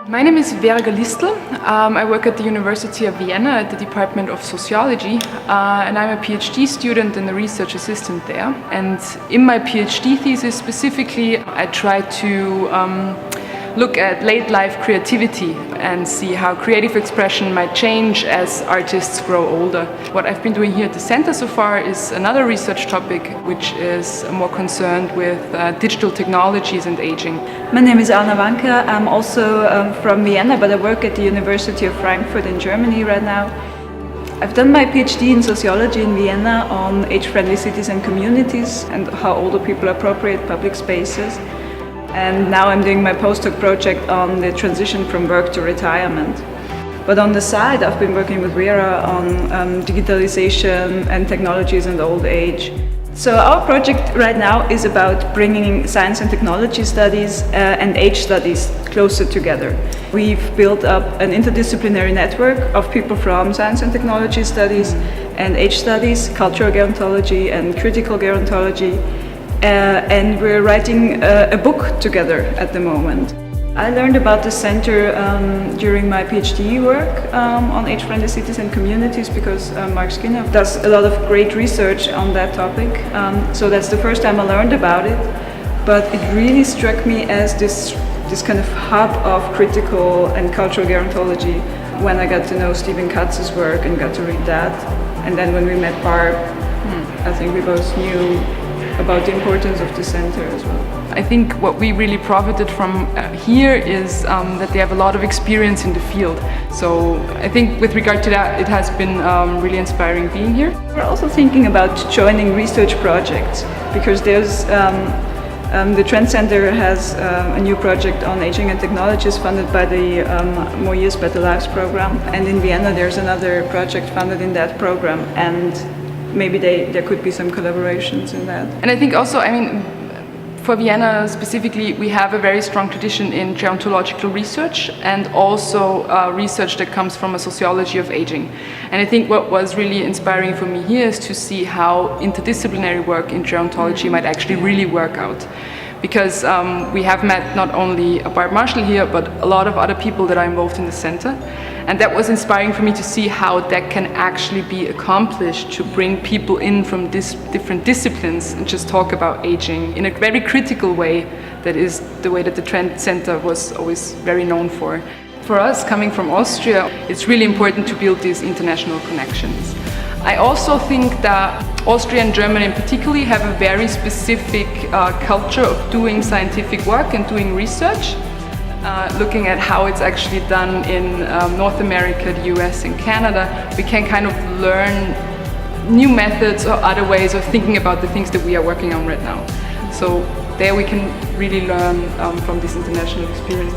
My name is Vera Gallistl. I work at the University of Vienna at the Department of Sociology, and I'm a PhD student and a research assistant there. And in my PhD thesis specifically, I try to look at late life creativity and see how creative expression might change as artists grow older. What I've been doing here at the center so far is another research topic, which is more concerned with digital technologies and aging. My name is Wanka. I'm also from Vienna, but I work at the University of Frankfurt in Germany right now. I've done my PhD in sociology in Vienna on age-friendly cities and communities and how older people appropriate public spaces. And now I'm doing my postdoc project on the transition from work to retirement. But on the side, I've been working with Vera on digitalization and technologies and old age. So our project right now is about bringing science and technology studies and age studies closer together. We've built up an interdisciplinary network of people from science and technology studies and age studies, cultural gerontology and critical gerontology. And we're writing a book together at the moment. I learned about the center during my PhD work on age-friendly cities and communities because Mark Skinner does a lot of great research on that topic. So that's the first time I learned about it. But it really struck me as this kind of hub of critical and cultural gerontology when I got to know Stephen Katz's work and got to read that. And then when we met Barb, I think we both knew about the importance of the center as well. I think what we really profited from here is that they have a lot of experience in the field. So I think with regard to that, it has been really inspiring being here. We're also thinking about joining research projects because there's the Trent Centre has a new project on aging and technologies funded by the More Years, Better Lives program. And in Vienna there's another project funded in that program. And maybe there could be some collaborations in that. And I think also, for Vienna specifically, we have a very strong tradition in gerontological research and also research that comes from a sociology of aging. And I think what was really inspiring for me here is to see how interdisciplinary work in gerontology might actually really work out. Because we have met not only Barb Marshall here, but a lot of other people that are involved in the center. And that was inspiring for me to see how that can actually be accomplished, to bring people in from different disciplines and just talk about aging in a very critical way. That is the way that the Trent Centre was always very known for. For us, coming from Austria, it's really important to build these international connections. I also think that Austria and Germany in particular have a very specific culture of doing scientific work and doing research. Looking at how it's actually done in North America, the US and Canada, we can kind of learn new methods or other ways of thinking about the things that we are working on right now. So there we can really learn from this international experience.